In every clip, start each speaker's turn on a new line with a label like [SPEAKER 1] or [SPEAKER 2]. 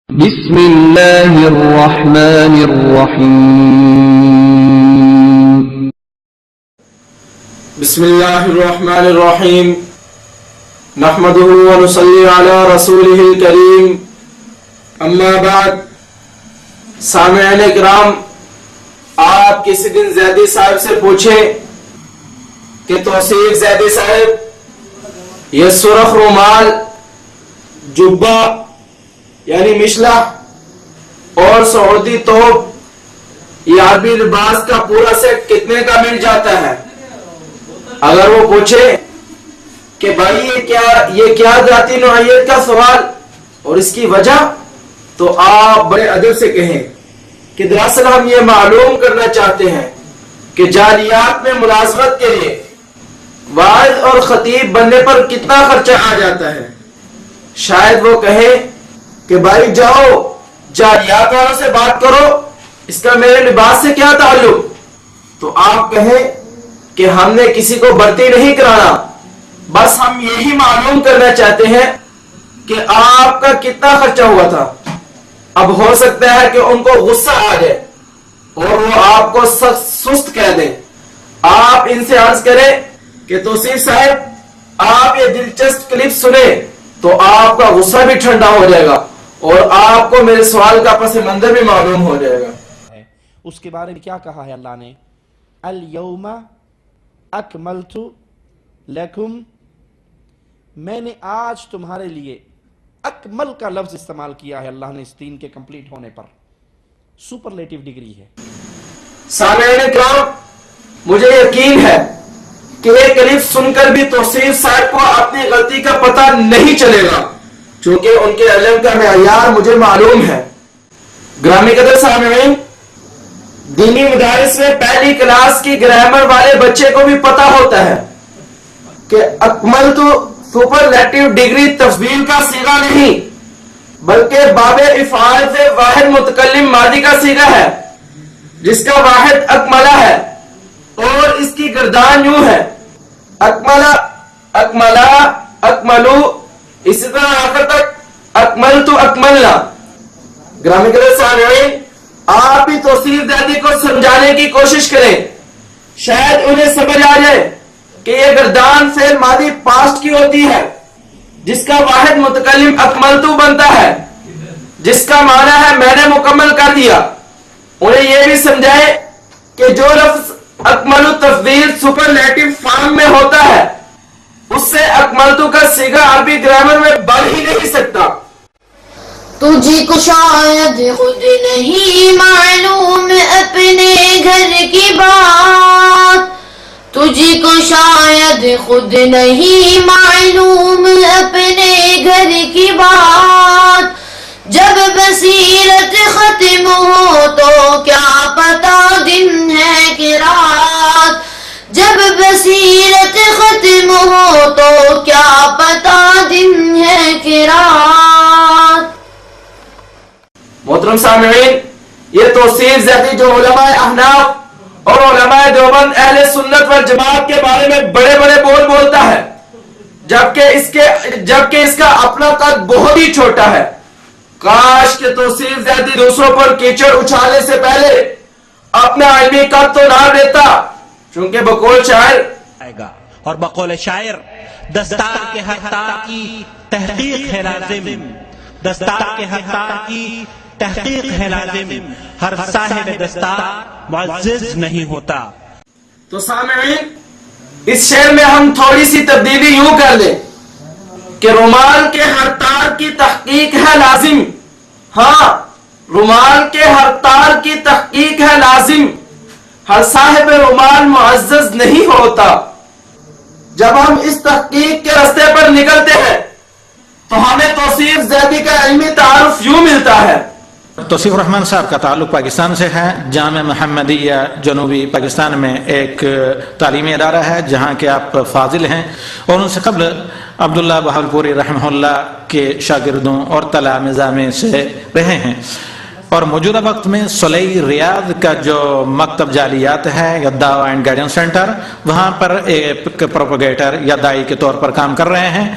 [SPEAKER 1] بسم اللہ الرحمن الرحیم
[SPEAKER 2] بسم اللہ الرحمن الرحیم نحمدہ ونصلی علی رسولہ الکریم اما بعد سامعین اکرام، آپ کسی دن زیدی صاحب سے پوچھیں کہ توصیف زیدی صاحب، یہ سرخ رومال، جبہ یعنی مشلہ اور سعودی توپ، یہ عربی لباس کا پورا سیٹ کتنے کا مل جاتا ہے؟ اگر وہ پوچھے کہ بھائی یہ کیا ذاتی نوعیت کا سوال اور اس کی وجہ، تو آپ بڑے ادب سے کہیں کہ دراصل ہم یہ معلوم کرنا چاہتے ہیں کہ جعلیات میں ملازمت کے لیے واعظ اور خطیب بننے پر کتنا خرچہ آ جاتا ہے۔ شاید وہ کہے کہ بھائی جاؤ جعلیات والوں سے بات کرو، اس کا میرے لباس سے کیا تعلق؟ تو آپ کہیں کہ ہم نے کسی کو بھرتی نہیں کرانا، بس ہم یہی معلوم کرنا چاہتے ہیں کہ آپ کا کتنا خرچہ ہوا تھا۔ اب ہو سکتا ہے کہ ان کو غصہ آ جائے اور وہ آپ کو سخت سست کہہ دیں۔ آپ ان سے عرض کریں کہ توصیف صاحب، آپ یہ دلچسپ کلپ سنیں تو آپ کا غصہ بھی ٹھنڈا ہو جائے گا اور آپ کو میرے سوال کا پس منظر بھی معلوم ہو جائے گا۔
[SPEAKER 3] اس کے بارے میں کیا کہا ہے اللہ نے؟ الیوم اکملت لکم، میں نے آج تمہارے لیے، اکمل کا لفظ استعمال کیا ہے اللہ نے اس دین کے کمپلیٹ ہونے پر، سپرلیٹیو ڈگری ہے۔
[SPEAKER 2] سامعین اکرام، مجھے یقین ہے کہ یہ کلپ سن کر بھی توصیف صاحب کو اپنی غلطی کا پتہ نہیں چلے گا، چونکہ ان کے علم کا معیار مجھے معلوم ہے۔ گرامی قدر سامعین، دینی مدارس میں پہلی کلاس کی گرامر والے بچے کو بھی پتہ ہوتا ہے کہ اکمل تو سپرلیٹیو ڈگری تفضیل کا صیغہ نہیں بلکہ باب افعال سے واحد متکلم ماضی کا صیغہ ہے، جس کا واحد اکملہ ہے اور اس کی گردان یوں ہے، اکملہ، اکملہ، اکملو، اسی طرح آخر تک اکملتو، اکملنا۔ گرامی قدر سامعین، آپ بھی توصیف زیدی کو سمجھانے کی کوشش کریں، شاید انہیں سمجھ آ جائے کہ یہ گردان فعل ماضی پاسٹ کی ہوتی ہے، جس کا واحد متکلم اکملتو بنتا ہے، جس کا معنی ہے میں نے مکمل کر دیا۔ انہیں یہ بھی سمجھائے کہ جو لفظ اکملو تفضیل سپرلیٹیو فارم میں ہوتا ہے، اس سے اکملتو کا صیغہ عربی گرامر میں بن ہی نہیں سکتا۔
[SPEAKER 4] تجھے کو شاید خود نہیں معلوم اپنے گھر کی بات، تجھے کو شاید خود نہیں معلوم اپنے گھر کی بات، جب بصیرت ختم ہو تو کیا پتا دن ہے کہ رات، جب بصیرت ختم ہو تو کیا پتا دن ہے کہ رات۔
[SPEAKER 2] محترم سامعین، یہ توصیف زیدی جو علماء احناف اور علماء دیوبند اہل سنت والجماعت کے بارے میں بڑے بڑے بول بولتا ہے، جبکہ اس کا اپنا قد بہت ہی چھوٹا ہے۔ کاش کہ توصیف زیدی دوسروں پر کیچڑ اچھالنے سے پہلے اپنا علمی قد تو نہ دیتا، چونکہ بقول شاعر
[SPEAKER 5] اور بقول شاعر دستار کے ہر تار کی تحقیق ہے لازم، دستار کے ہر تار کی تحقیق ہے لازم، ہر صاحب دستار معزز نہیں ہوتا۔
[SPEAKER 2] تو سامعین، اس شعر میں ہم تھوڑی سی تبدیلی یوں کر لیں کہ رومال کے ہر تار کی تحقیق ہے لازم۔ ہاں، رومال کے ہر تار کی تحقیق ہے لازم، ہر صاحب رومال معزز نہیں ہوتا۔ جب ہم اس تحقیق کے راستے پر نکلتے ہیں تو ہمیں توصیف زیدی کا علمی تعارف یوں ملتا ہے۔
[SPEAKER 6] توصیف الرحمن صاحب کا تعلق پاکستان سے ہے۔ جامعہ محمدیہ جنوبی پاکستان میں ایک تعلیمی ادارہ ہے جہاں کے آپ فاضل ہیں، اور ان سے قبل عبداللہ بہاولپوری رحمہ اللہ کے شاگردوں اور تلامذہ میں سے رہے ہیں، اور موجودہ وقت میں صلح ریاض کا جو مکتب جعلیات ہے یا دعویٰ اینڈ گائیڈنس سینٹر، وہاں پر ایک پروپیگیٹر یا داعی کے طور پر کام کر رہے ہیں۔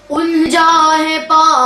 [SPEAKER 4] الجا ہے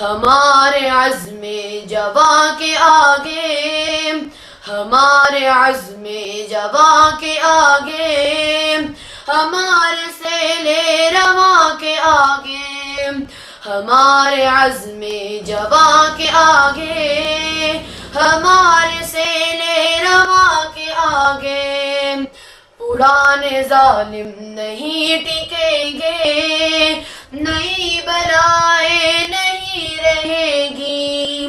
[SPEAKER 4] ہمارے عزم جواں کے آگے، ہمارے عزم جواں کے آگے، ہمارے سیل رواں کے آگے، ہمارے عزم جواں کے آگے، ہمارے سیل رواں کے آگے، پرانے ظالم نہیں ٹکیں گے، نئی بلائیں نہیں رہے گی،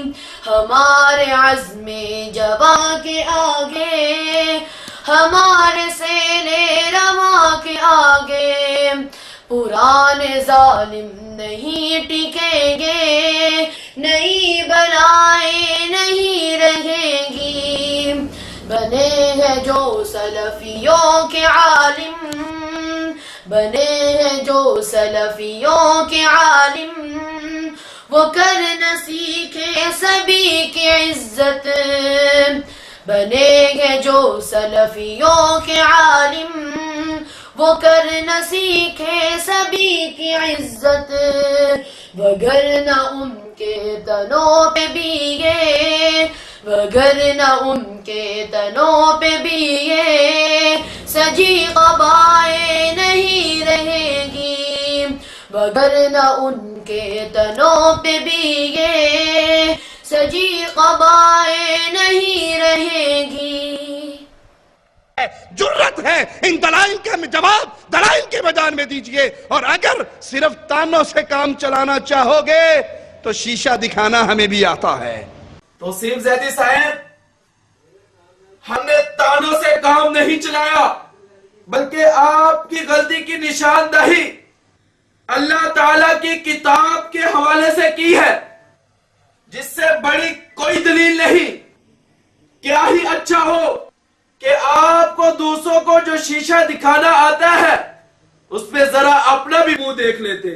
[SPEAKER 4] ہمارے عزم جواں کے آگے، ہمارے سیل رواں کے آگے، پرانے ظالم نہیں ٹکیں گے، نئی بلائیں نہیں رہیں گی، بنے ہیں جو سلفیوں کے عالم، بنے ہیں جو سلفیوں کے عالم، وہ کر نہ سیکھے سبھی کی عزت، بنے ہیں جو سلفیوں کے عالم، وہ کر نہ سیکھے سبھی کی عزت، وگرنہ ان کے تنوں پہ بھی یہ، وگرنہ ان کے تنوں پہ بھی یہ سجی قبائیں نہیں رہے گی، وگرنہ ان کے تنوں پہ بھی یہ سجی قبائیں نہیں رہے گی۔
[SPEAKER 7] جرت ہے ان دلائل کا جواب دلائل کے میدان میں دیجئے، اور اگر صرف تانوں سے کام چلانا چاہو گے تو شیشہ دکھانا ہمیں بھی آتا ہے۔
[SPEAKER 2] توصیف زیدی صاحب، ہم نے تانوں سے کام نہیں چلایا، بلکہ آپ کی غلطی کی نشاندہی اللہ تعالیٰ کی کتاب کے حوالے سے کی ہے، جس سے بڑی کوئی دلیل نہیں۔ کیا ہی اچھا ہو کہ آپ کو دوسروں کو جو شیشہ دکھانا آتا ہے اس پہ ذرا اپنا بھی منہ دیکھ لیتے۔